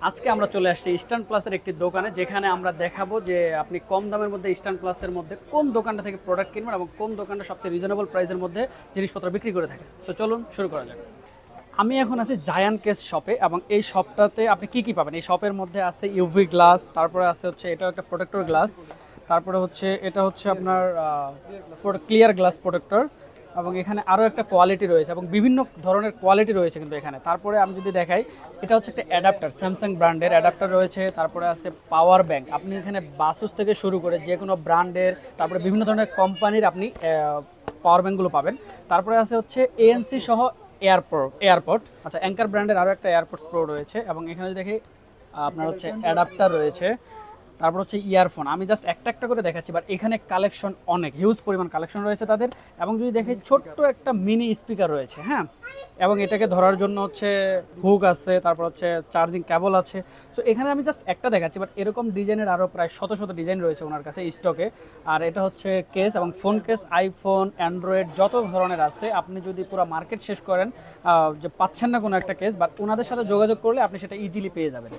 আজকে আমরা চলে আসছি ইস্টার্ন প্লাসের একটি দোকানে, যেখানে আমরা দেখাবো যে আপনি কম দামের মধ্যে ইস্টার্ন প্লাসের মধ্যে কোন দোকানটা থেকে প্রোডাক্ট কিনবেন এবং কোন দোকানটা সবচেয়ে রিজনেবল প্রাইসের মধ্যে জিনিসপত্র বিক্রি করে থাকে। তো চলুন শুরু করা যাক। আমি এখন আছি জায়ান্ট কেস শপে, এবং এই শপটাতে আপনি কি কি পাবেন। এই শপের মধ্যে আছে ইউভি গ্লাস, তারপরে আছে হচ্ছে এটা একটা প্রোটেক্টর গ্লাস, তারপরে হচ্ছে এটা হচ্ছে আপনার ক্লিয়ার গ্লাস প্রোটেক্টর, এবং এখানে আরও একটা কোয়ালিটি রয়েছে এবং বিভিন্ন ধরনের কোয়ালিটি রয়েছে কিন্তু এখানে। তারপরে আমি যদি দেখাই, এটা হচ্ছে একটা অ্যাডাপ্টার, স্যামসাং ব্র্যান্ডের অ্যাডাপ্টার রয়েছে। তারপরে আছে পাওয়ার ব্যাংক, আপনি এখানে বাসুস থেকে শুরু করে যে কোনো ব্র্যান্ডের, তারপরে বিভিন্ন ধরনের কোম্পানির আপনি পাওয়ার ব্যাঙ্কগুলো পাবেন। তারপরে আছে হচ্ছে এএনসি সহ এয়ারপোর্ট, আচ্ছা অ্যাঙ্কার ব্র্যান্ডের আরও একটা এয়ারপোর্ট প্রো রয়েছে। এবং এখানে যদি দেখি আপনার হচ্ছে অ্যাডাপ্টার রয়েছে, তারপর হচ্ছে ইয়ারফোন। আমি জাস্ট একটা একটা করে দেখাচ্ছি, বাট এখানে কালেকশন অনেক হিউজ পরিমাণ কালেকশন রয়েছে তাদের। এবং যদি দেখি ছোট্ট একটা মিনি স্পিকার রয়েছে, হ্যাঁ, এবং এটাকে ধরার জন্য হচ্ছে হুক আছে, তারপর হচ্ছে চার্জিং কেবল আছে। সো এখানে আমি জাস্ট একটা দেখাচ্ছি, বাট এরকম ডিজাইনের আরও প্রায় শত শত ডিজাইন রয়েছে ওনার কাছে স্টকে। আর এটা হচ্ছে কেস এবং ফোন কেস, আইফোন, অ্যান্ড্রয়েড যত ধরনের আছে। আপনি যদি পুরো মার্কেট শেষ করেন যে পাচ্ছেন না কোনো একটা কেস, বাট ওনাদের সাথে যোগাযোগ করলে আপনি সেটা ইজিলি পেয়ে যাবেন।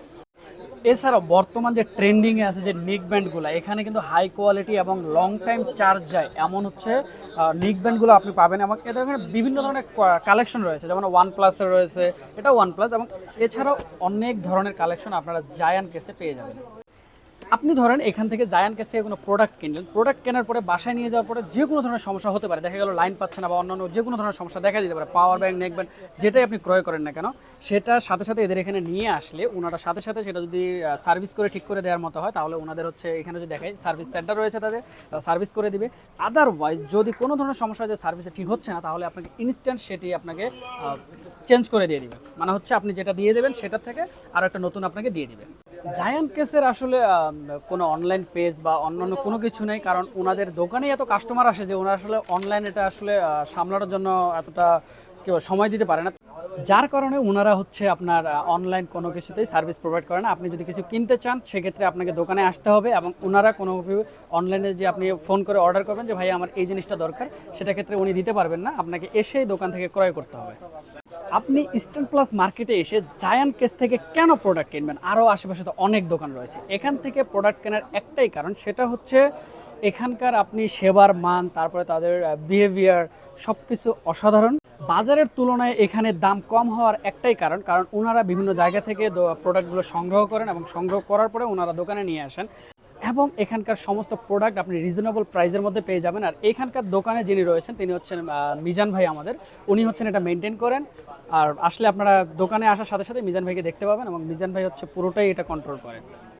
এছাড়াও বর্তমান যে ট্রেন্ডিংয়ে আছে যে নিক ব্যান্ডগুলো, এখানে কিন্তু হাই কোয়ালিটি এবং লং টাইম চার্জ যায় এমন হচ্ছে নিক ব্যান্ডগুলো আপনি পাবেন। এবং এদের এখানে বিভিন্ন ধরনের কালেকশন রয়েছে, যেমন ওয়ান প্লাসের রয়েছে, এটা ওয়ান প্লাস, এবং এছাড়াও অনেক ধরনের কালেকশন আপনারা জায়ান্ট কেসে পেয়ে যাবেন। আপনি ধরেন এখান থেকে জায়ান্ট কেস থেকে কোনো প্রোডাক্ট কিনলেন, প্রোডাক্ট কেনার পরে বাসায় নিয়ে যাওয়ার পরে যে কোনো ধরনের সমস্যা হতে পারে, দেখা গেল লাইন পাচ্ছে না বা অন্যান্য যে কোনো ধরনের সমস্যা দেখা দিতে পারে, পাওয়ার ব্যাংক, নেক ব্যান্ড যেটাই আপনি ক্রয় করেন না কেন, সেটার সাথে সাথে এদের এখানে নিয়ে আসলে ওনারা সাথে সাথে সেটা যদি সার্ভিস করে ঠিক করে দেওয়ার মতো হয়, তাহলে ওনাদের হচ্ছে এখানে যদি দেখায় সার্ভিস সেন্টার রয়েছে, তাদের সার্ভিস করে দিবে। আদারওয়াইজ যদি কোনো ধরনের সমস্যা যে সার্ভিসে ঠিক হচ্ছে না, তাহলে আপনাকে ইনস্ট্যান্ট সেটি আপনাকে চেঞ্জ করে দিয়ে দিবে, মানে হচ্ছে আপনি যেটা দিয়ে দেবেন সেটার থেকে আরও একটা নতুন আপনাকে দিয়ে দিবে। জায়ান্ট কেসের আসলে কোনো অনলাইন পেজ বা অন্যান্য কোনো কিছু নেই, কারণ ওনাদের দোকানে এত কাস্টমার আসে যে ওনারা আসলে অনলাইন এটা আসলে সামলানোর জন্য এতটা কেউ সময় দিতে পারে না, যার কারণে ওনারা হচ্ছে আপনার অনলাইন কোনো কিছুতেই সার্ভিস প্রোভাইড করে না। আপনি যদি কিছু কিনতে চান, সেক্ষেত্রে আপনাকে দোকানে আসতে হবে, এবং ওনারা কোনো অনলাইনে যে আপনি ফোন করে অর্ডার করবেন যে ভাই আমার এই জিনিসটা দরকার, সেটা ক্ষেত্রে উনি দিতে পারবেন না, আপনাকে এসেই দোকান থেকে ক্রয় করতে হবে। আপনি ইস্টার্ন প্লাস মার্কেটে এসে জায়ান্ট কেস থেকে কেন প্রোডাক্ট কিনবেন? আরও আশেপাশে তো অনেক দোকান রয়েছে। এখান থেকে প্রোডাক্ট কেনার একটাই কারণ, সেটা হচ্ছে এখানকার আপনি সেবার মান, তারপরে তাদের বিহেভিয়ার সব কিছু অসাধারণ। বাজারের তুলনায় এখানে দাম কম হওয়ার একটাই কারণ, কারণ ওনারা বিভিন্ন জায়গা থেকে প্রোডাক্টগুলো সংগ্রহ করেন এবং সংগ্রহ করার পরে ওনারা দোকানে নিয়ে আসেন, এবং এখানকার সমস্ত প্রোডাক্ট আপনি রিজনেবল প্রাইসের মধ্যে পেয়ে যাবেন। আর এখানকার দোকানে যিনি রয়েছেন তিনি হচ্ছেন মিজান ভাই আমাদের, উনি হচ্ছেন এটা মেনটেন করেন। আর আসলে আপনারা দোকানে আসার সাথে সাথে মিজান ভাইকে দেখতে পাবেন, এবং মিজান ভাই হচ্ছে পুরোটাই এটা কন্ট্রোল করেন।